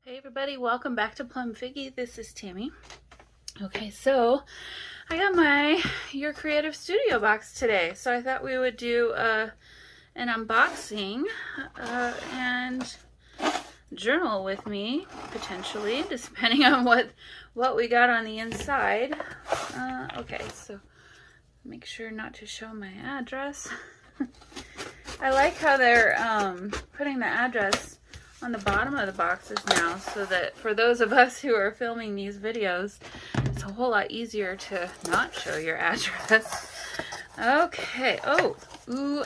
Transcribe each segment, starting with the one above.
Hey everybody, welcome back to Plum Figgy. This is Tammy. Okay, so I got my Your Creative Studio box today. So I thought we would do an unboxing and journal with me, potentially, depending on what we got on the inside. Okay, so make sure not to show my address. I like how they're putting the address on the bottom of the boxes now, so that for those of us who are filming these videos, it's a whole lot easier to not show your address. Okay. Oh, ooh,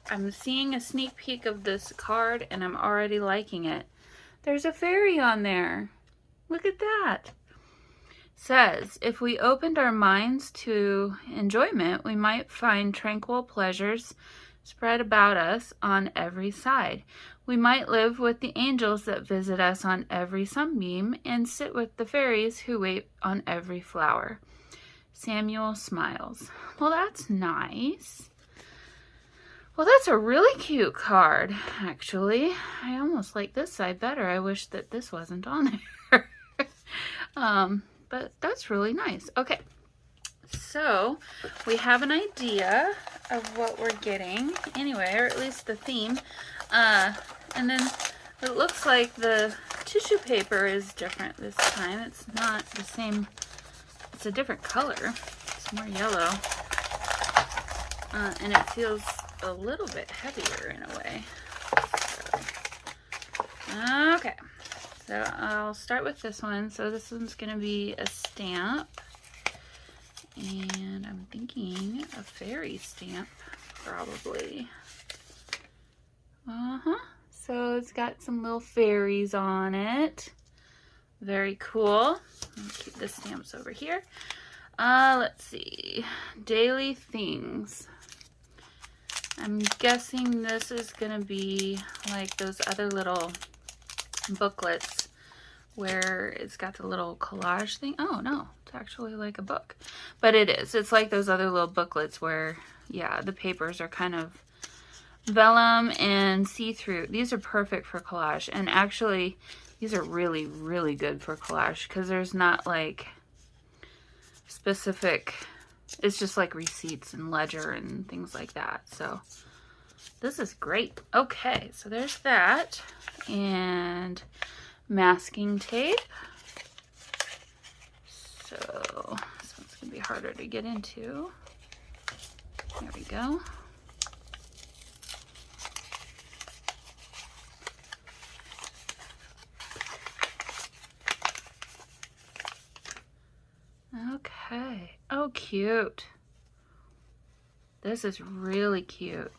I'm seeing a sneak peek of this card and I'm already liking it. There's a fairy on there. Look at that. It says, if we opened our minds to enjoyment, we might find tranquil pleasures spread about us on every side. We might live with the angels that visit us on every sunbeam and sit with the fairies who wait on every flower. Samuel smiles. Well, that's nice. Well, that's a really cute card, actually. I almost like this side better. I wish that this wasn't on there. But that's really nice. Okay. So we have an idea of what we're getting anyway, or at least the theme. And then it looks like the tissue paper is different this time. It's not the same. It's a different color. It's more yellow. And it feels a little bit heavier in a way. So, okay. So I'll start with this one. So this one's going to be a stamp. And I'm thinking a fairy stamp, probably. So it's got some little fairies on it. Very cool. Let's keep the stamps over here. Let's see. Daily things. I'm guessing this is going to be like those other little booklets where it's got the little collage thing. Oh, no. It's actually like a book. But it is. It's like those other little booklets where, yeah, the papers are kind of vellum and see-through. These are perfect for collage. And actually, these are really, really good for collage because there's not like specific, it's just like receipts and ledger and things like that. So this is great. Okay, so there's that. And masking tape. So this one's going to be harder to get into. There we go. Okay. Oh, cute. This is really cute.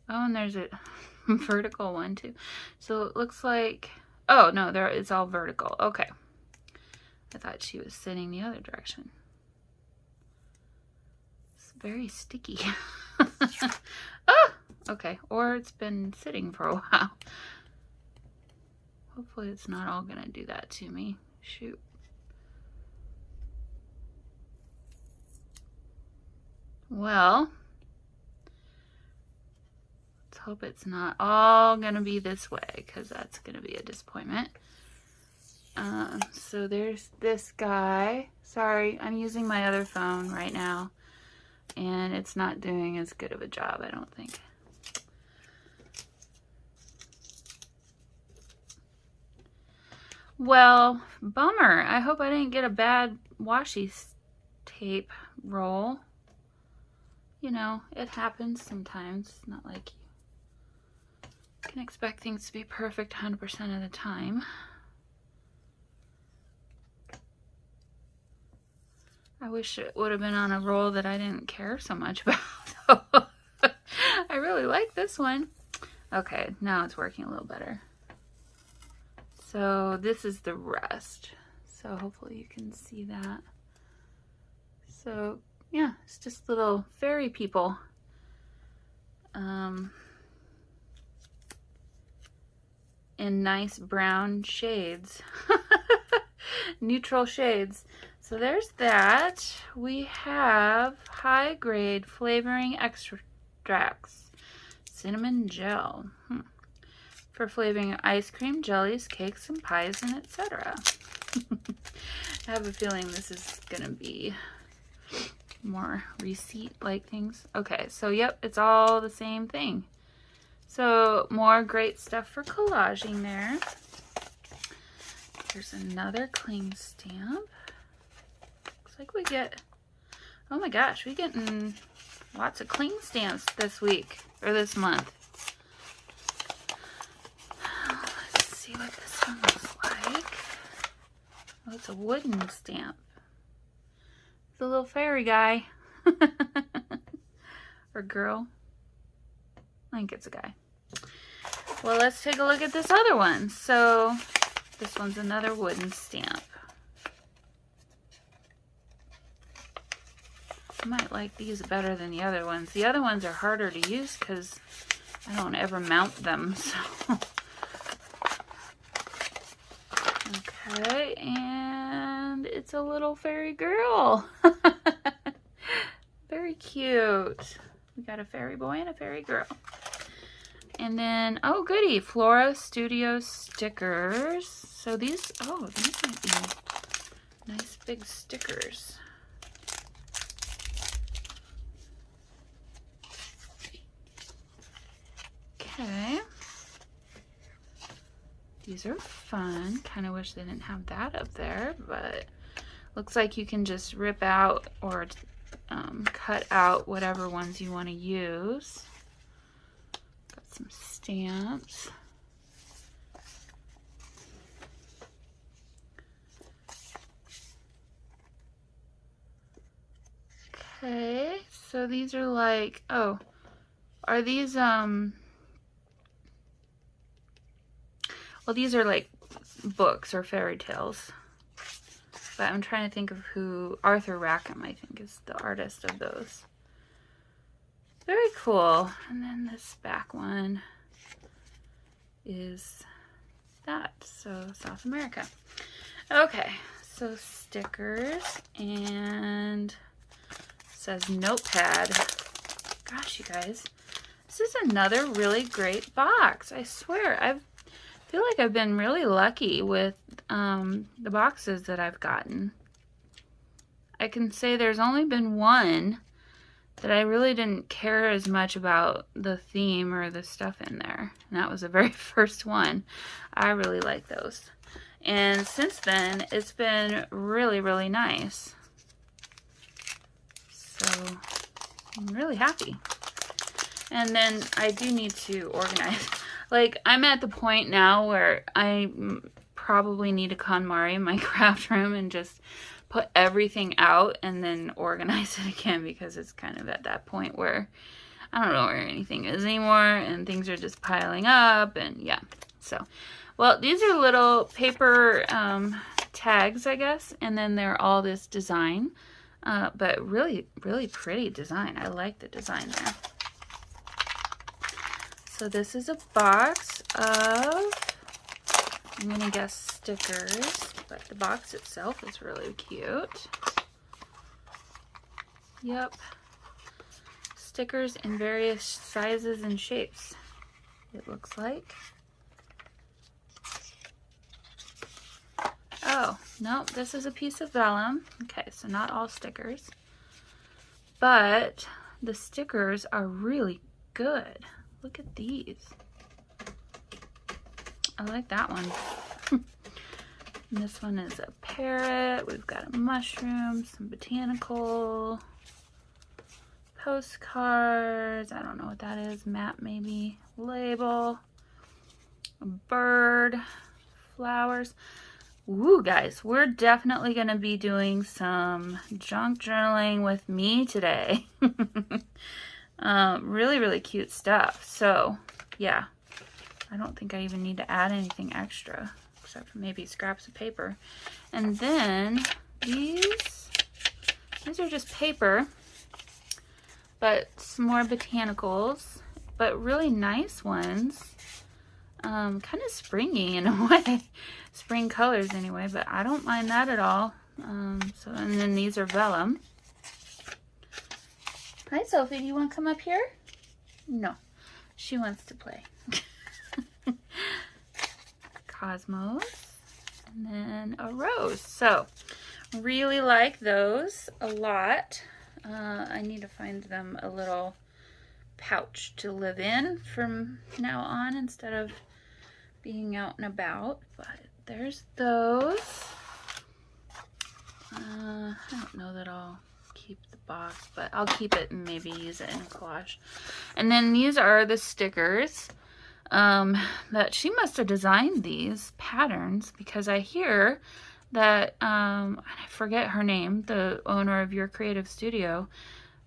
Oh, and there's a vertical one too. So it looks like, oh no, there it's all vertical. Okay. I thought she was sitting the other direction. It's very sticky. Oh, okay. Or it's been sitting for a while. Hopefully it's not all gonna do that to me. Shoot. Well, let's hope it's not all gonna be this way, because that's gonna be a disappointment. So there's this guy. Sorry, I'm using my other phone right now, and it's not doing as good of a job, I don't think. Well, bummer. I hope I didn't get a bad washi tape roll. You know, it happens sometimes. It's not like you can expect things to be perfect 100% of the time. I wish it would have been on a roll that I didn't care so much about. I really like this one. Okay, now it's working a little better. So this is the rest. So hopefully you can see that. So yeah, it's just little fairy people. In nice brown shades. Neutral shades. So there's that. We have high grade flavoring extracts. Cinnamon gel. for flavoring ice cream, jellies, cakes, and pies, and etc. I have a feeling this is gonna be more receipt-like things. Okay, so yep, it's all the same thing. So more great stuff for collaging there. Here's another cling stamp. Looks like we get, oh my gosh, we're getting lots of cling stamps this week, or this month. Let's see what this one looks like. Oh, it's a wooden stamp. The little fairy guy. Or girl. I think it's a guy. Well, let's take a look at this other one. So, this one's another wooden stamp. I might like these better than the other ones. The other ones are harder to use because I don't ever mount them. So. Okay, and it's a little fairy girl. Very cute. We got a fairy boy and a fairy girl. And then, oh goody, Flora Studio stickers. So these, oh, these might be nice big stickers. Okay. These are fun. Kind of wish they didn't have that up there, but looks like you can just rip out or cut out whatever ones you want to use. Got some stamps. Okay, so these are like, oh, are these, well, these are like books or fairy tales. But I'm trying to think of who, Arthur Rackham, I think, is the artist of those. Very cool. And then this back one is that, so South America. Okay, so stickers, and it says notepad. Gosh, you guys, this is another really great box. I swear, I feel like I've been really lucky with the boxes that I've gotten. I can say there's only been one that I really didn't care as much about the theme or the stuff in there. And that was the very first one. I really like those. And since then, it's been really, really nice. So I'm really happy. And then I do need to organize. Like, I'm at the point now where I probably need to KonMari in my craft room and just put everything out and then organize it again, because it's kind of at that point where I don't know where anything is anymore and things are just piling up, and yeah. So, well, these are little paper tags, I guess, and then they're all this design, but really, really pretty design. I like the design there. So this is a box of, I'm gonna guess stickers, but the box itself is really cute. Yep. Stickers in various sizes and shapes, it looks like. Oh, no, this is a piece of vellum. Okay, so not all stickers. But the stickers are really good. Look at these. I like that one. And this one is a parrot. We've got a mushroom, some botanical postcards. I don't know what that is. Map maybe. Label. A bird. Flowers. Ooh, guys, we're definitely going to be doing some junk journaling with me today. Really, really cute stuff. So, yeah. I don't think I even need to add anything extra, except for maybe scraps of paper. And then these are just paper, but some more botanicals, but really nice ones. Kind of springy in a way. Spring colors anyway, but I don't mind that at all. And then these are vellum. Hi, Sophie. Do you want to come up here? No. She wants to play. Cosmos, and then a rose. So really like those a lot. I need to find them a little pouch to live in from now on instead of being out and about. But there's those. I don't know that I'll keep the box, but I'll keep it and maybe use it in a collage. And then these are the stickers that she must have designed these patterns, because I hear that I forget her name, the owner of Your Creative Studio.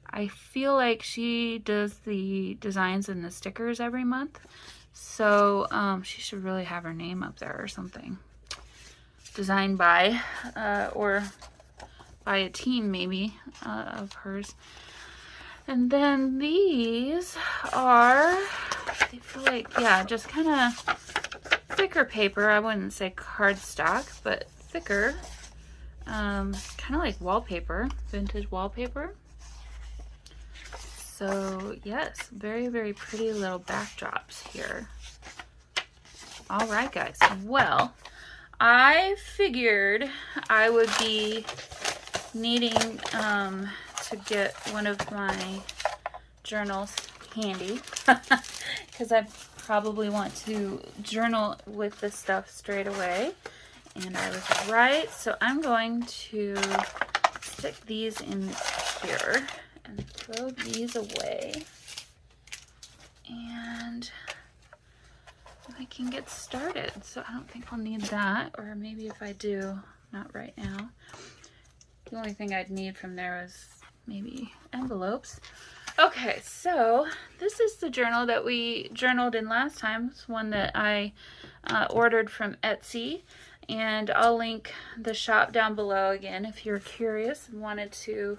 I feel like she does the designs and the stickers every month, so she should really have her name up there or something. Designed by or by a team maybe of hers. And then these are, they feel like, yeah, just kind of thicker paper. I wouldn't say cardstock, but thicker. Kind of like wallpaper, vintage wallpaper. So yes, very, very pretty little backdrops here. All right, guys. Well, I figured I would be needing to get one of my journals handy because I probably want to journal with this stuff straight away, and I was right. So I'm going to stick these in here and throw these away, and I can get started. So I don't think I'll need that, or maybe if I do, not right now. The only thing I'd need from there is maybe envelopes. Okay, so this is the journal that we journaled in last time. It's one that I ordered from Etsy, and I'll link the shop down below again if you're curious and wanted to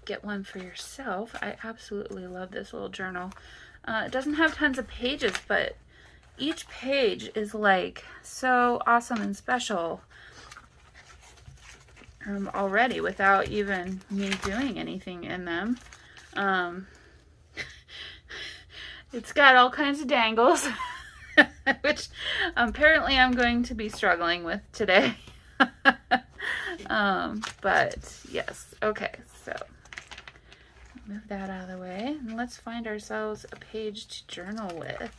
get one for yourself. I absolutely love this little journal. It doesn't have tons of pages, but each page is like so awesome and special already without even me doing anything in them. It's got all kinds of dangles, which apparently I'm going to be struggling with today. But yes, okay, so move that out of the way, and let's find ourselves a page to journal with.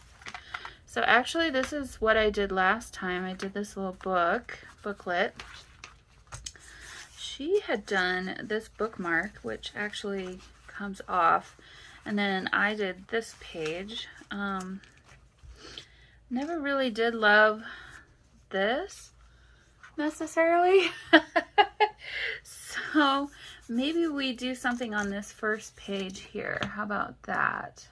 So actually, this is what I did last time. I did this little booklet. She had done this bookmark, which actually comes off, and then I did this page. Never really did love this necessarily. So maybe we do something on this first page here. How about that?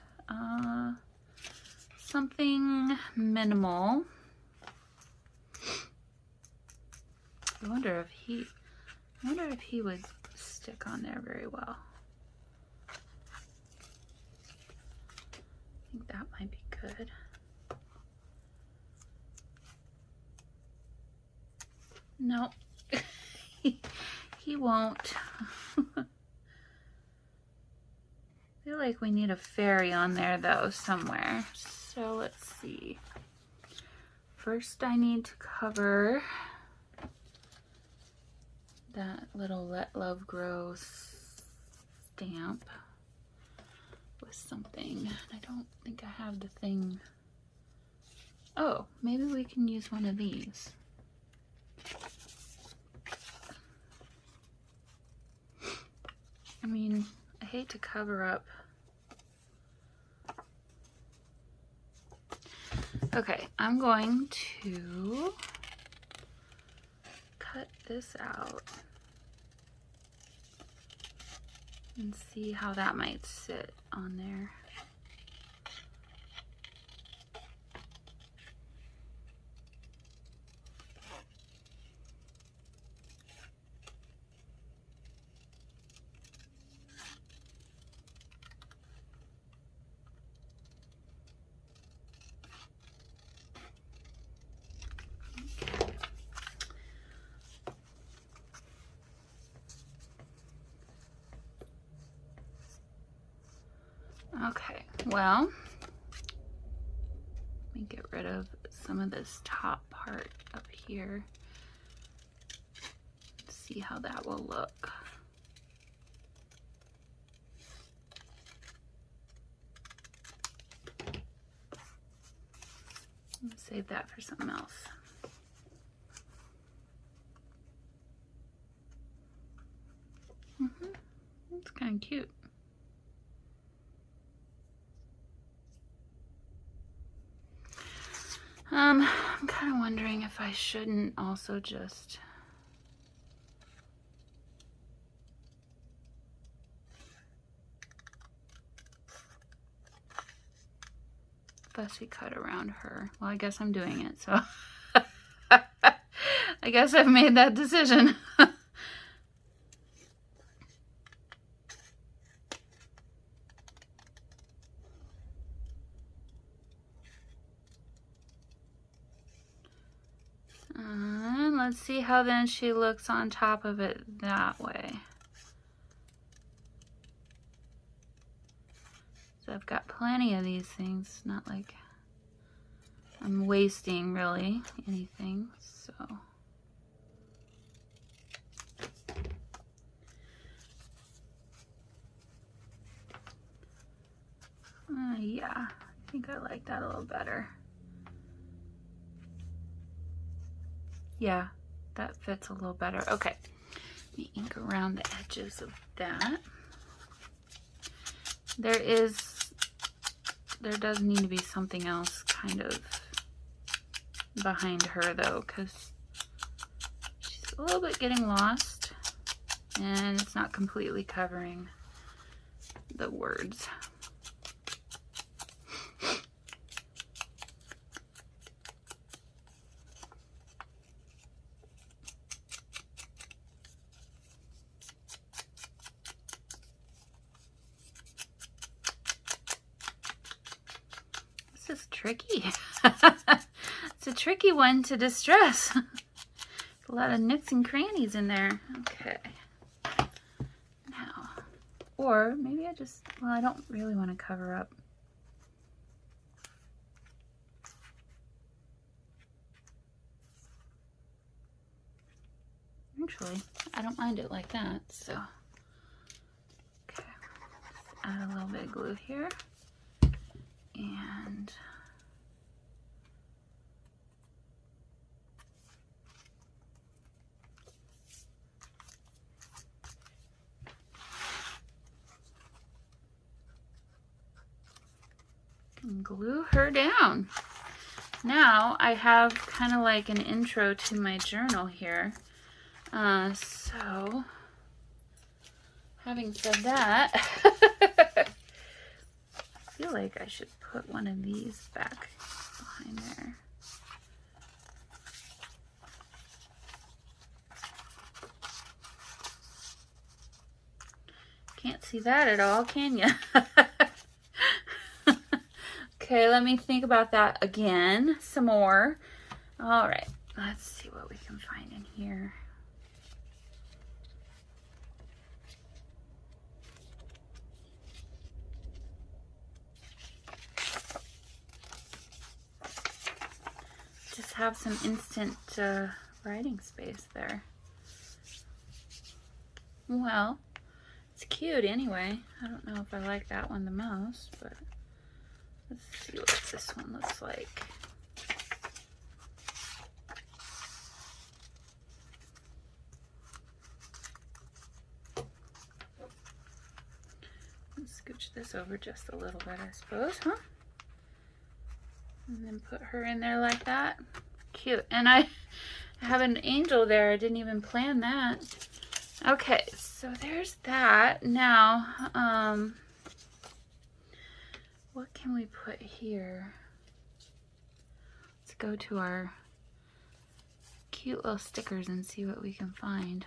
Something minimal. I wonder if he would stick on there very well. I think that might be good. No, he won't. I feel like we need a fairy on there though somewhere. So let's see. First I need to cover that little Let Love Grow stamp with something. I don't think I have the thing. Oh, maybe we can use one of these. I mean, I hate to cover up. Okay, I'm going to cut this out and see how that might sit on there. Okay, well, let me me get rid of some of this top part up here. See how that will look. Save that for something else. It's kind of cute. I'm kind of wondering if I shouldn't also just fussy cut around her. Well, I guess I'm doing it, so I guess I've made that decision. Let's see how then she looks on top of it that way. So I've got plenty of these things, not like I'm wasting really anything, so. Yeah, I think I like that a little better. Yeah, that fits a little better. Okay, let me ink around the edges of that. There does need to be something else kind of behind her though, because she's a little bit getting lost and it's not completely covering the words. This is tricky. It's a tricky one to distress. A lot of nooks and crannies in there. Okay. Now, or maybe well, I don't really want to cover up. Actually, I don't mind it like that, so. Okay. Let's add a little bit of glue here. And glue her down. Now I have kind of like an intro to my journal here. So having said that, I feel like I should put one of these back behind there. Can't see that at all, can you? Okay, let me think about that again some more. All right, let's see what we can find in here. Just have some instant writing space there. Well, it's cute anyway. I don't know if I like that one the most, but let's see what this one looks like. Let's scooch this over just a little bit, I suppose, huh? And then put her in there like that. Cute. And I have an angel there. I didn't even plan that. Okay, so there's that. Now, what can we put here? Let's go to our cute little stickers and see what we can find.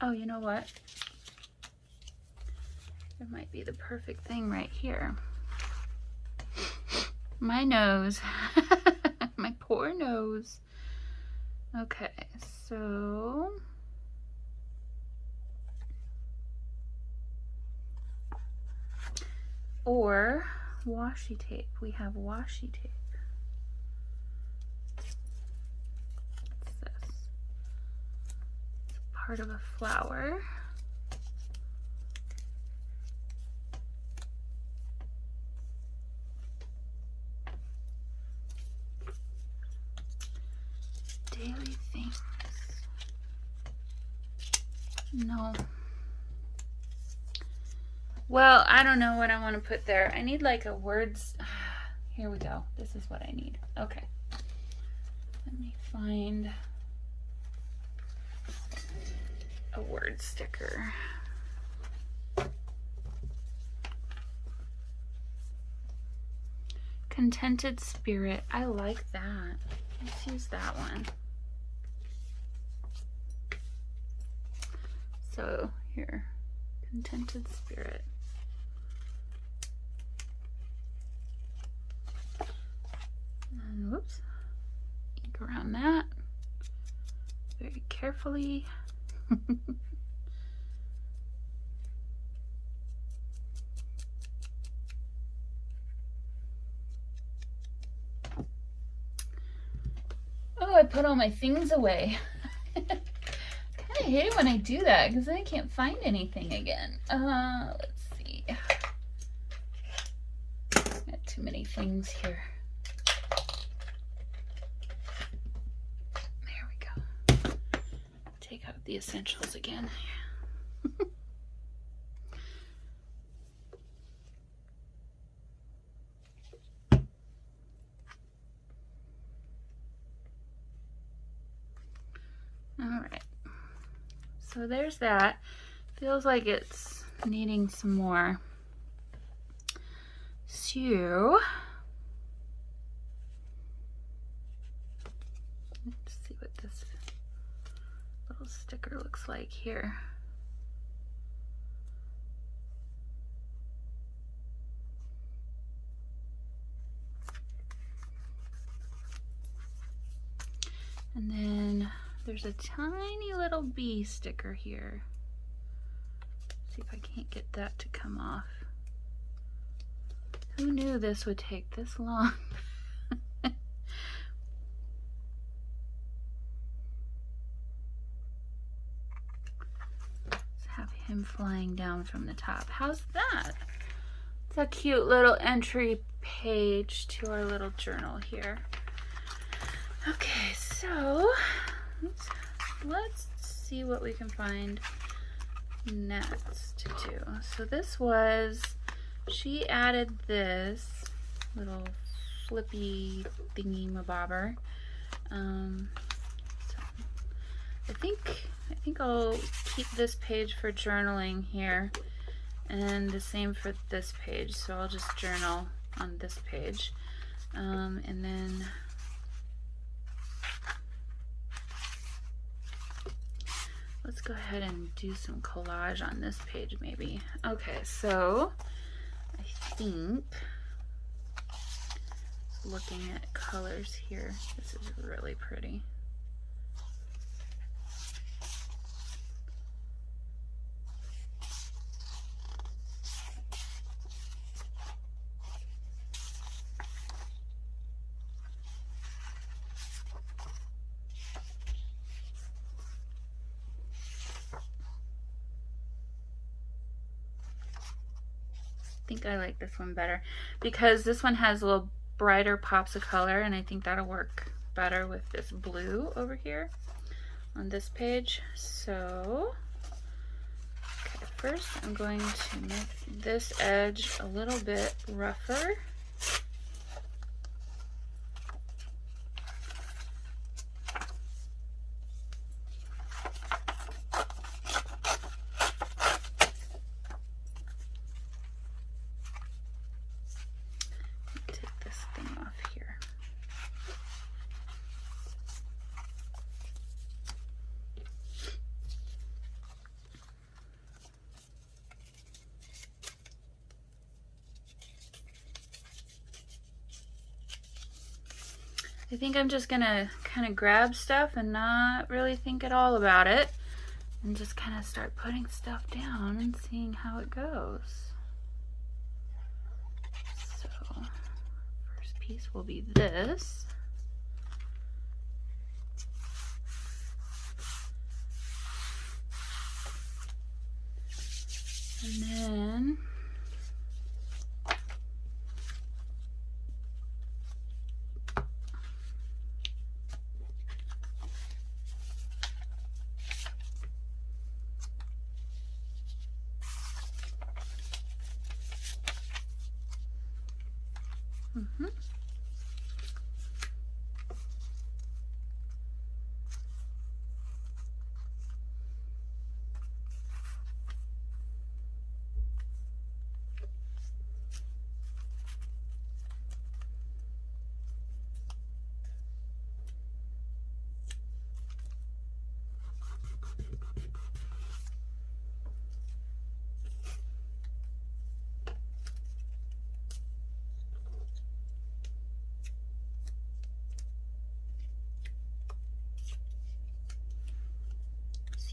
Oh, you know what? There might be the perfect thing right here. My nose. My poor nose. Okay, so or washi tape. We have washi tape. What's this? It's part of a flower. Daily things. No. Well, I don't know what I want to put there. I need like a words. Here we go. This is what I need. Okay. Let me find a word sticker. Contented spirit. I like that. Let's use that one. So here, contented spirit. And whoops, ink around that very carefully. Oh, I put all my things away. Kind of hate it when I do that because then I can't find anything again. Let's see. Got too many things here. There we go. Take out the essentials again. Alright, so there's that. Feels like it's needing some more. So, let's see what this little sticker looks like here. And then there's a tiny little bee sticker here. See if I can't get that to come off. Who knew this would take this long? Let's have him flying down from the top. How's that? It's a cute little entry page to our little journal here. Okay, so let's see what we can find next to do. So this was, she added this little flippy thingy-mabobber. So I think I'll keep this page for journaling here, and the same for this page. So I'll just journal on this page, and then let's go ahead and do some collage on this page maybe. Okay, so I think, looking at colors here, this is really pretty. I think I like this one better because this one has little brighter pops of color, and I think that'll work better with this blue over here on this page. So, okay, first I'm going to make this edge a little bit rougher. I think I'm just gonna kind of grab stuff and not really think at all about it, and just kind of start putting stuff down and seeing how it goes. So piece will be this. And then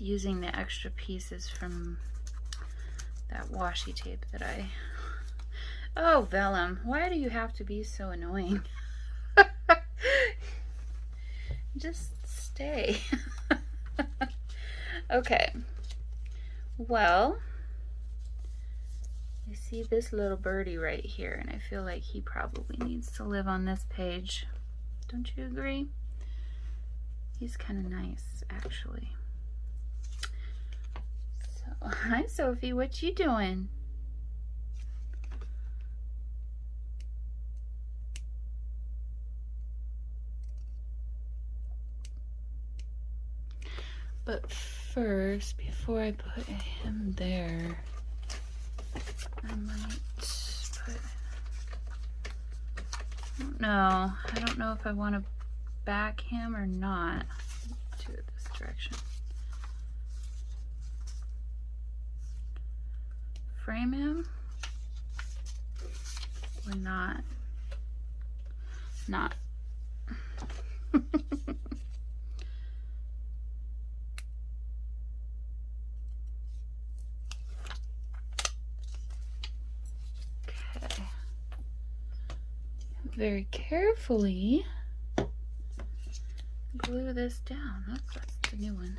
using the extra pieces from that washi tape that I... Oh, vellum, why do you have to be so annoying? Just stay. Okay, well, I see this little birdie right here, and I feel like he probably needs to live on this page. Don't you agree? He's kind of nice, actually. So, hi Sophie, what you doing? But first, before I put him there, I might put... I don't know if I want to back him or not. Do it this direction. Frame him or not? Not. Okay. Very carefully glue this down. Oops, that's the new one.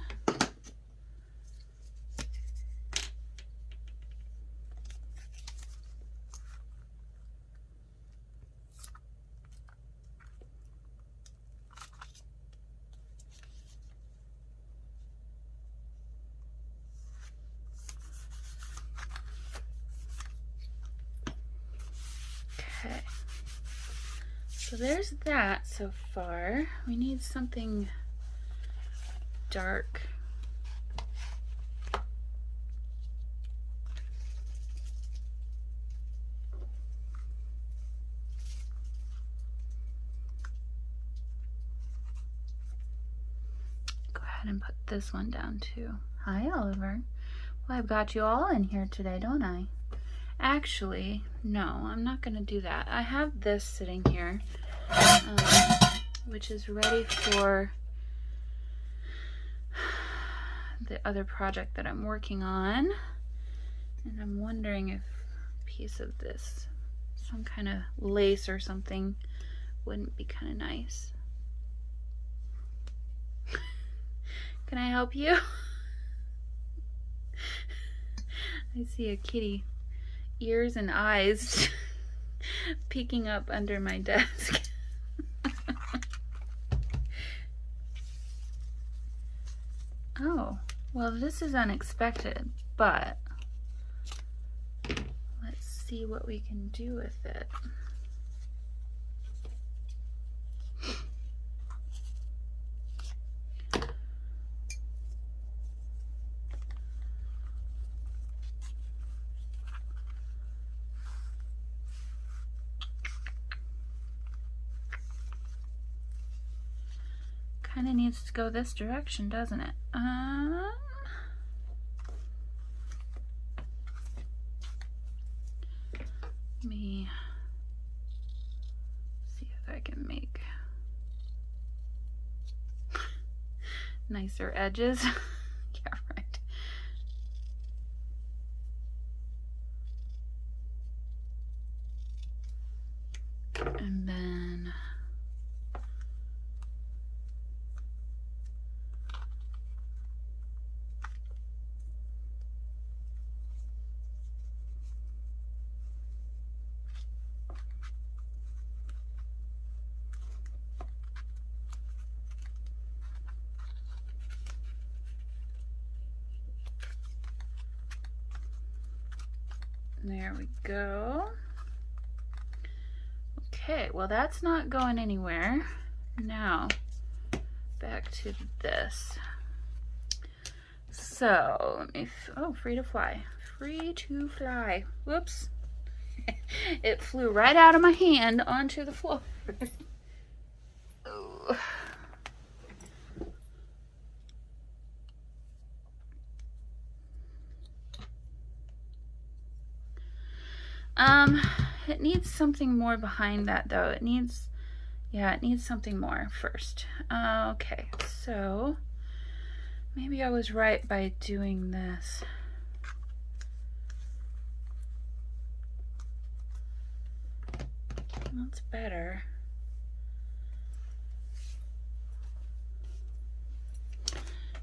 Okay. So there's that so far. We need something dark. Go ahead and put this one down too. Hi, Oliver. Well, I've got you all in here today, don't I? Actually, no, I'm not going to do that. I have this sitting here, which is ready for the other project that I'm working on. And I'm wondering if a piece of this, some kind of lace or something, wouldn't be kind of nice. Can I help you? I see a kitty. Ears and eyes peeking up under my desk. Oh, well, this is unexpected, but let's see what we can do with it. Kind of needs to go this direction, doesn't it? Let me see if I can make nicer edges. Yeah, right. And then There we go. Okay, well that's not going anywhere. Now, back to this. So, let me, oh, free to fly. Free to fly. Whoops. It flew right out of my hand onto the floor. Oh. It needs something more behind that though. It needs, yeah, it needs something more first. Okay, so maybe I was right by doing this. That's better.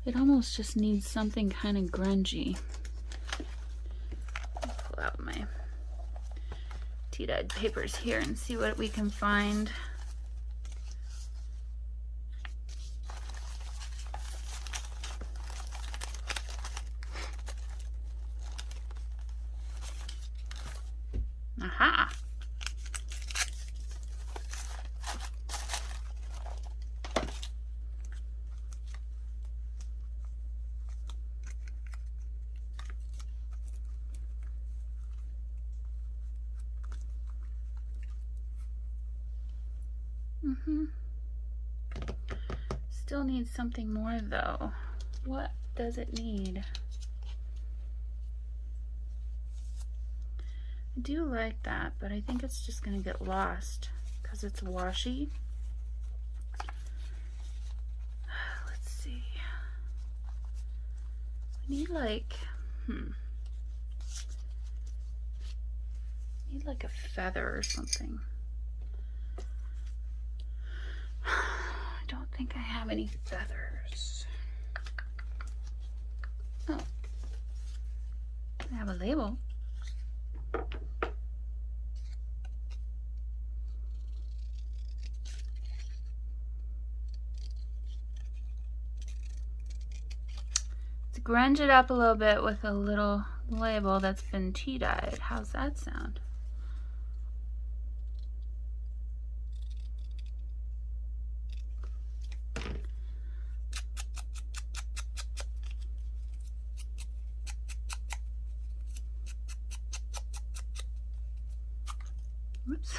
It almost just needs something kind of grungy. I'll pull out my tea-dyed papers here and see what we can find. Aha! Still needs something more though. What does it need? I do like that, but I think it's just gonna get lost because it's washy. Let's see. We need like, need like a feather or something. I don't think I have any feathers. Oh, I have a label. Let's grunge it up a little bit with a little label that's been tea-dyed. How's that sound? Oops.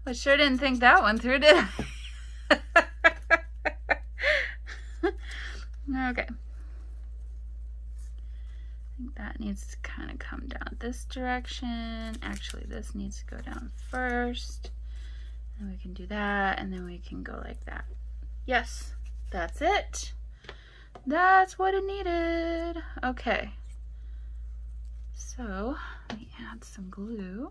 I sure didn't think that one through, did I? Okay. I think that needs to kind of come down this direction. Actually, this needs to go down first. And we can do that, and then we can go like that. Yes, that's it. That's what it needed. Okay. So, let me add some glue.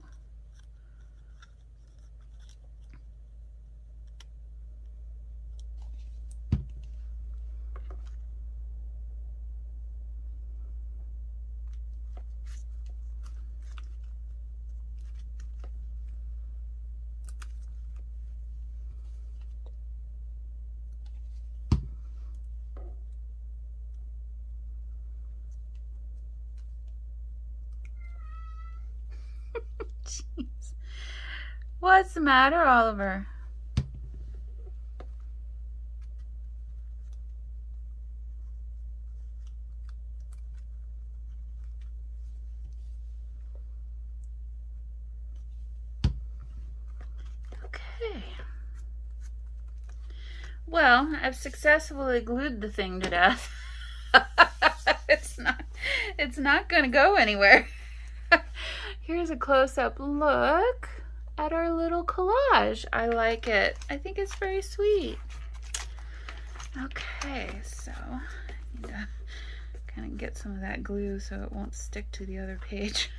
Jeez. What's the matter, Oliver? Okay. Well, I've successfully glued the thing to death. It's not gonna go anywhere. Here's a close-up look at our little collage. I like it. I think it's very sweet. Okay, so I need to kind of get some of that glue so it won't stick to the other page.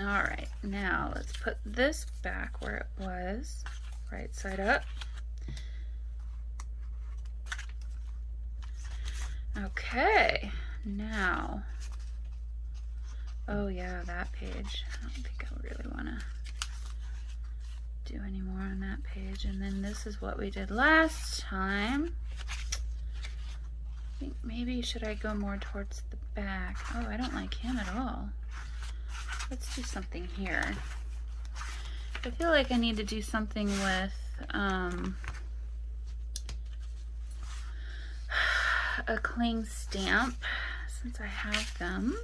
All right, now let's put this back where it was, right side up. Okay, now, oh yeah, that page. I don't think I really want to do any more on that page. And then this is what we did last time. I think maybe should I go more towards the back. Oh, I don't like him at all. Let's do something here. I feel like I need to do something with a cling stamp since I have them.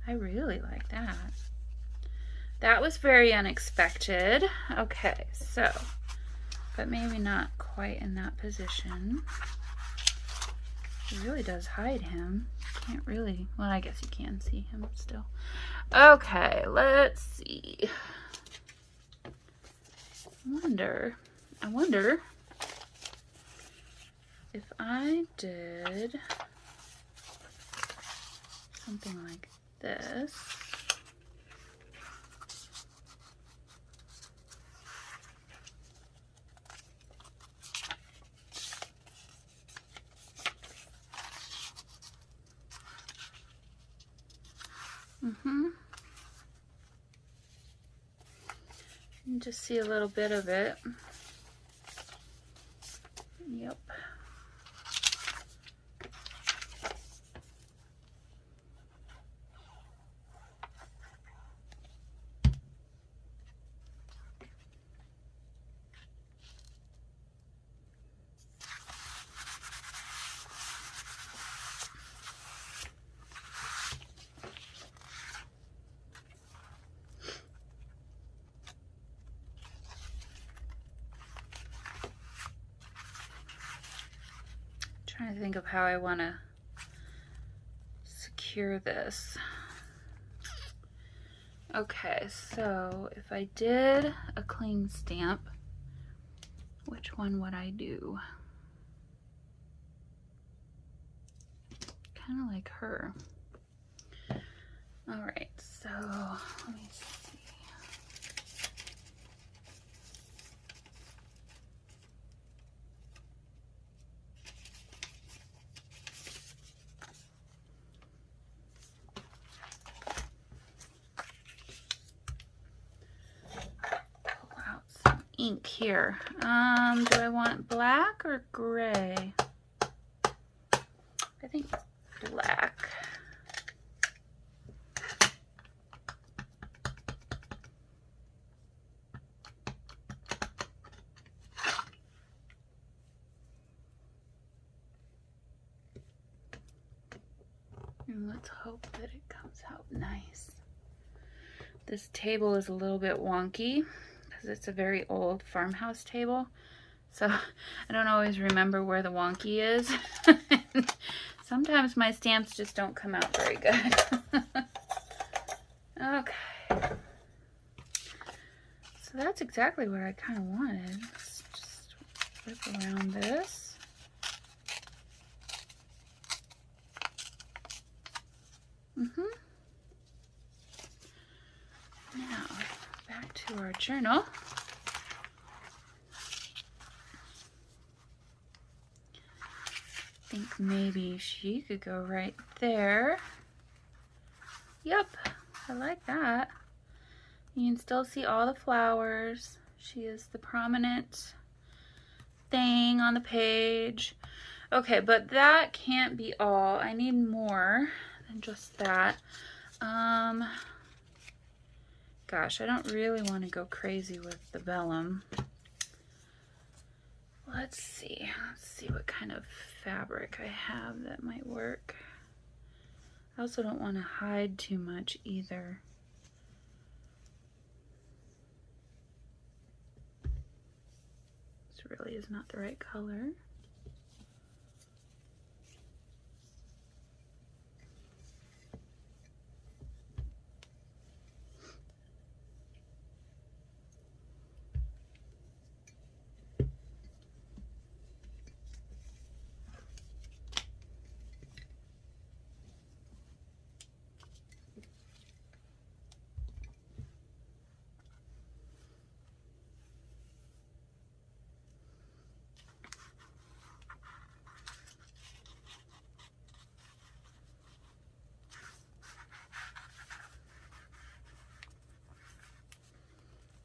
I really like that. That was very unexpected. Okay, so, but maybe not quite in that position. It really does hide him. Can't really, well, I guess you can see him still. Okay, let's see. I wonder if I did something like this. And just see a little bit of it. Yep. Trying to think of how I want to secure this. Okay, so if I did a cling stamp, which one would I do? Kind of like her. All right, so let me see. Ink here. Do I want black or gray? I think black. And let's hope that it comes out nice. This table is a little bit wonky. It's a very old farmhouse table, so I don't always remember where the wonky is. Sometimes my stamps just don't come out very good. Okay, so that's exactly what I kind of wanted. Let's just whip around this. Now back to our journal. I think maybe she could go right there. Yep, I like that. You can still see all the flowers. She is the prominent thing on the page. Okay, but that can't be all. I need more than just that. Gosh, I don't really want to go crazy with the vellum. Let's see what kind of fabric I have that might work. I also don't want to hide too much either. This really is not the right color.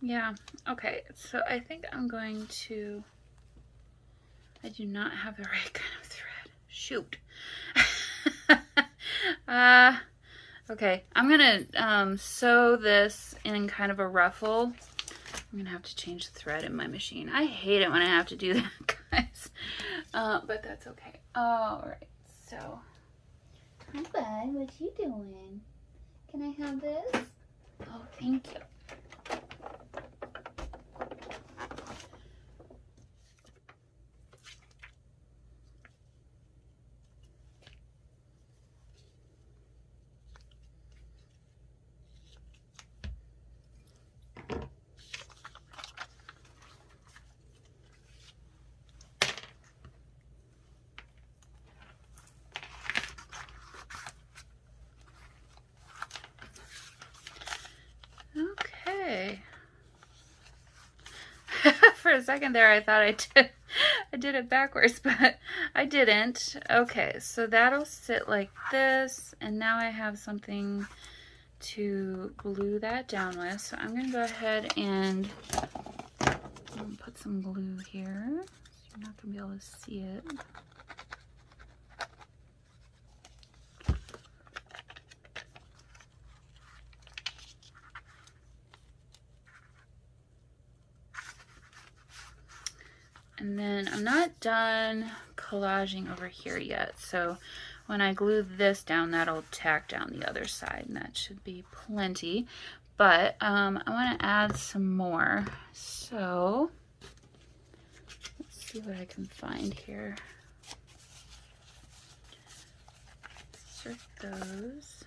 Yeah, okay, so I think I'm going to, I do not have the right kind of thread. Shoot. Okay, I'm gonna sew this in kind of a ruffle. I'm gonna have to change the thread in my machine. I hate it when I have to do that, guys. But that's okay. All right, so. Hi, bud. What you doing? Can I have this? Oh, thank you. Okay. For a second there, I thought I did it backwards, but I didn't. Okay, so that'll sit like this, and now I have something to glue that down with. So I'm gonna go ahead and put some glue here. So you're not gonna be able to see it. And then I'm not done collaging over here yet, so when I glue this down, that'll tack down the other side, and that should be plenty. But I want to add some more, so let's see what I can find here. Insert those.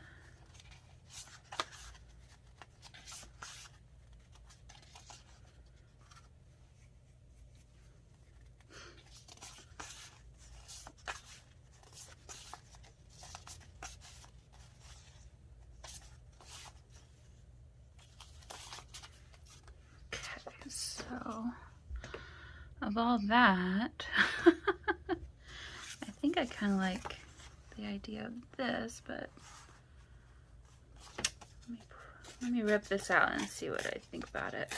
So, of all that, I think I kind of like the idea of this, but let me rip this out and see what I think about it.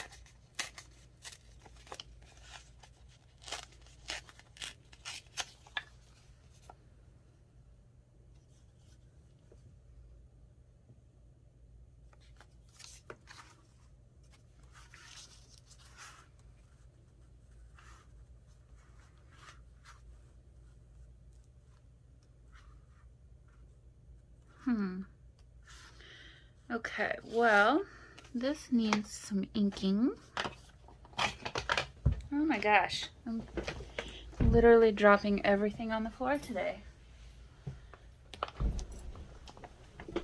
Okay, well, this needs some inking. Oh my gosh, I'm literally dropping everything on the floor today. I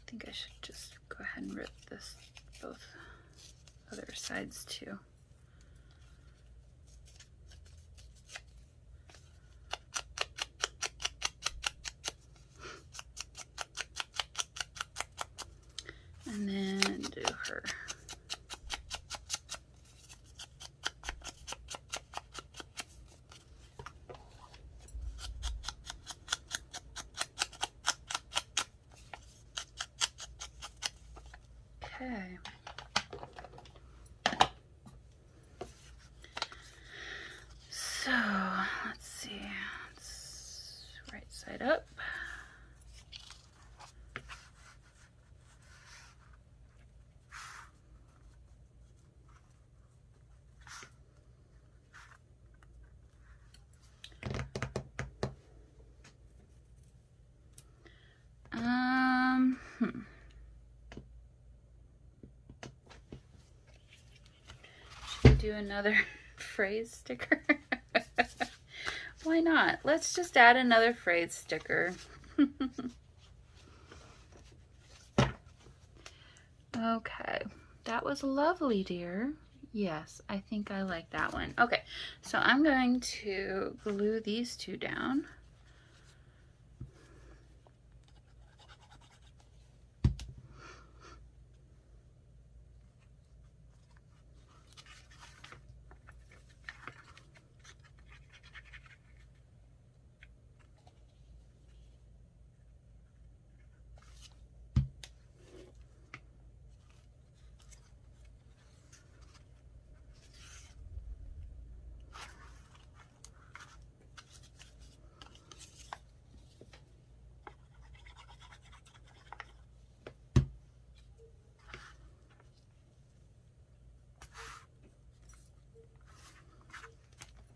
think I should just go ahead and rip this, both other sides too. And then do her. Okay. So, let's see. It's right side up. Should we do another phrase sticker? Why not? Let's just add another phrase sticker. Okay, that was lovely, dear. Yes, I think I like that one. Okay, so I'm going to glue these two down.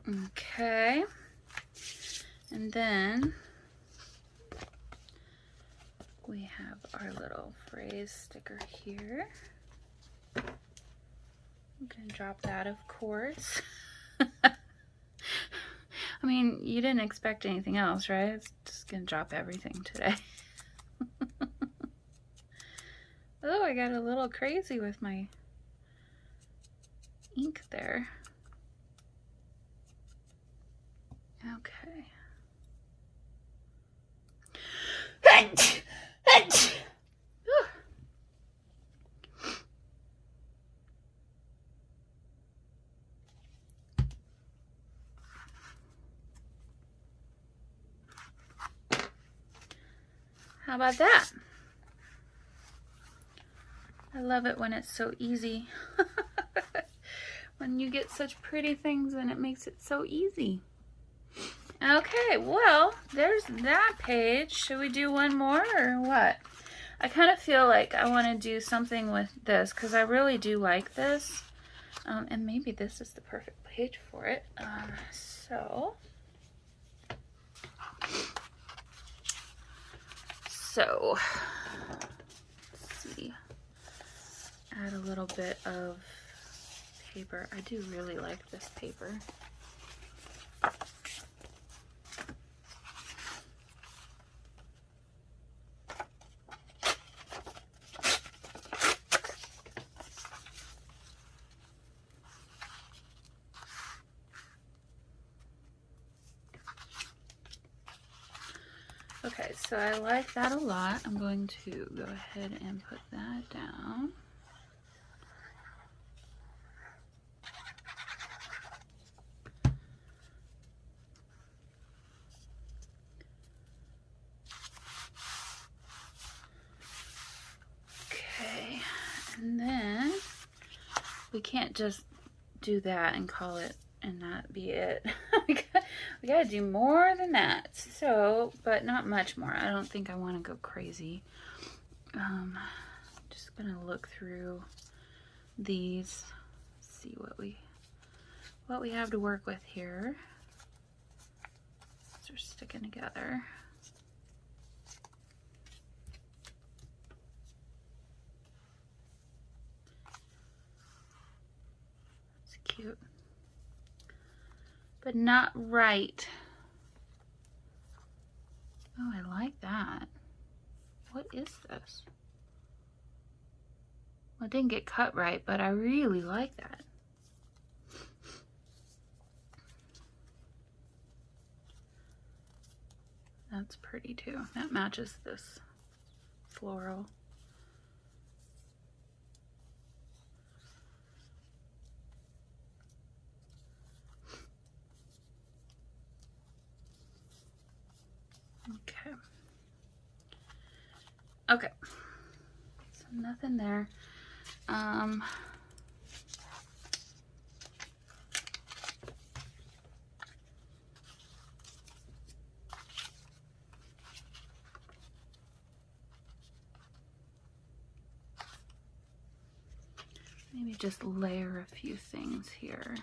Okay. And then we have our little phrase sticker here. I'm gonna drop that, of course. I mean, you didn't expect anything else, right? It's just gonna drop everything today. Oh, I got a little crazy with my ink there. Okay. How about that? I love it when it's so easy. When you get such pretty things and it makes it so easy. Okay, well, there's that page. Should we do one more or what? I kind of feel like I want to do something with this because I really do like this. And maybe this is the perfect page for it. So, let's see. Add a little bit of paper. I do really like this paper. Okay, so I like that a lot. I'm going to go ahead and put that down. Okay, and then we can't just do that and call it and that be it. we gotta do more than that. So, but not much more. I don't think I want to go crazy. Just gonna look through these, see what we have to work with here. These are sticking together. It's cute, but not right. Oh, I like that. What is this? Well, it didn't get cut right, but I really like that. That's pretty too. That matches this floral. Okay. Okay. So nothing there. Maybe just layer a few things here.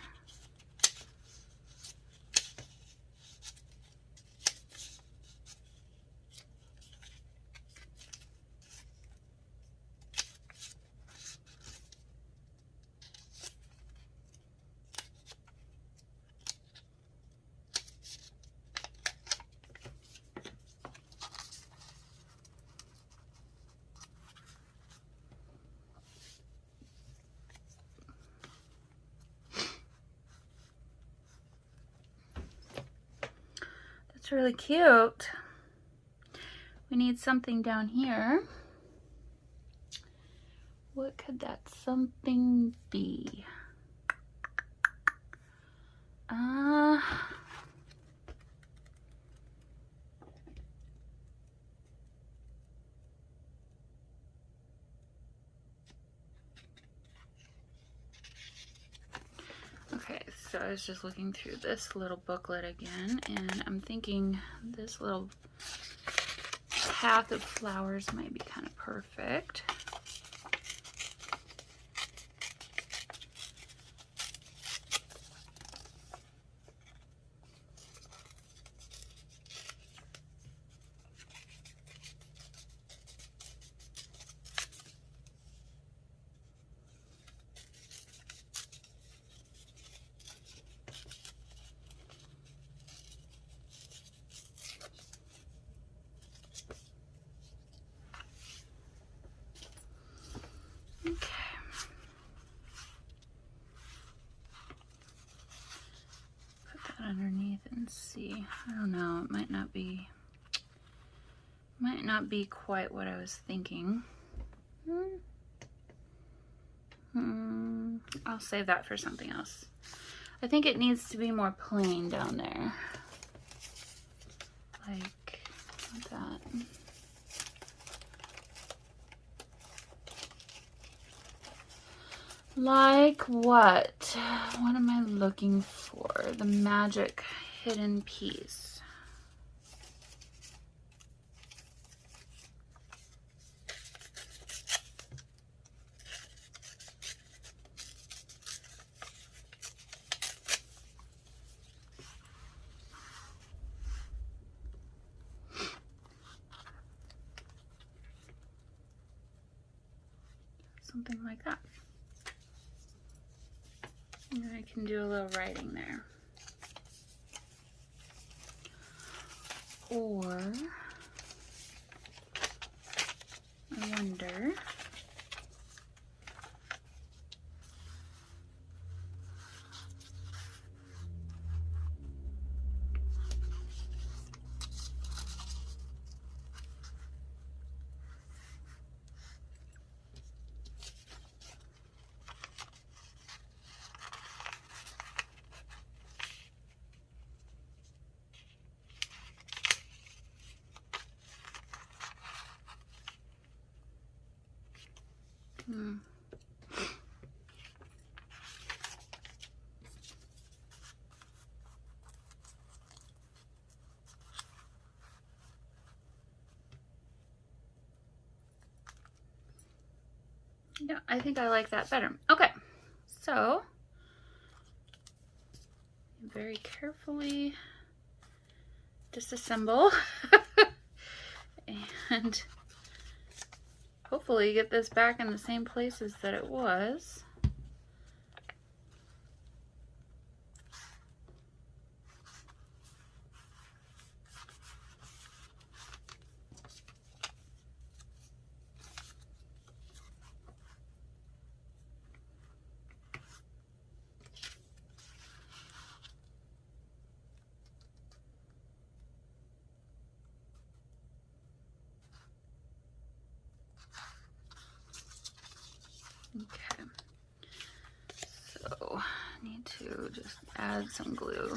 It's really cute. We need something down here. What could that something be? Okay, so I was just looking through this little booklet again, and I'm thinking this little path of flowers might be kind of perfect. Let's see. I don't know. It might not be quite what I was thinking. I'll save that for something else. I think it needs to be more plain down there. Like that. Like what? What am I looking for? The magic hidden piece. Something like that. And I can do a little writing there. Or, I wonder, yeah, I think I like that better. Okay, so very carefully disassemble and hopefully get this back in the same places that it was. Okay, so I need to just add some glue.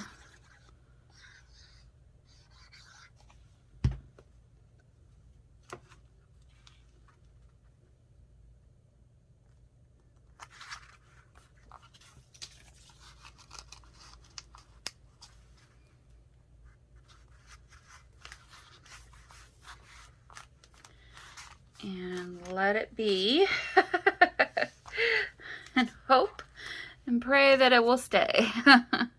And let it be. And hope and pray that it will stay. And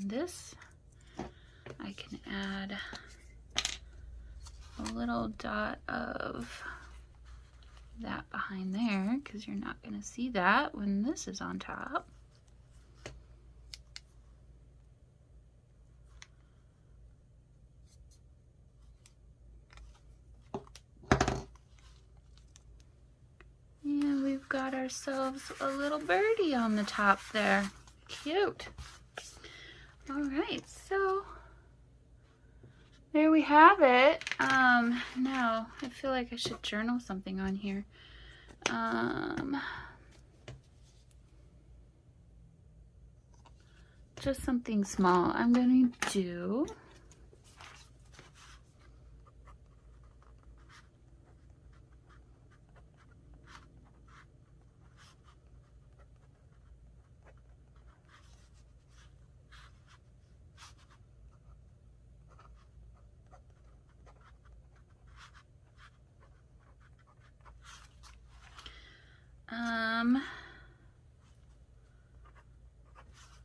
this, I can add a little dot of that behind there because you're not going to see that when this is on top. And we've got ourselves a little birdie on the top there. Cute. All right, so there we have it. Now I feel like I should journal something on here. Just something small. I'm going to do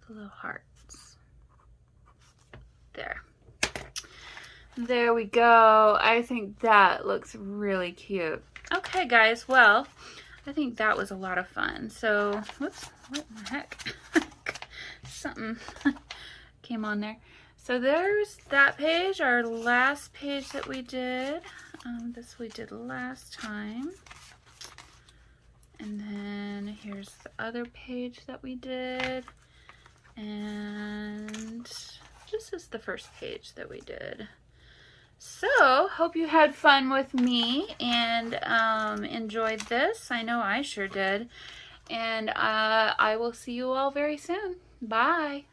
the little hearts. There we go. I think that looks really cute. Okay, guys, well, I think that was a lot of fun. So, whoops, what the heck? Something came on there. So there's that page, our last page that we did. This we did last time. And then here's the other page that we did. And this is the first page that we did. So, hope you had fun with me and enjoyed this. I know I sure did. And I will see you all very soon. Bye.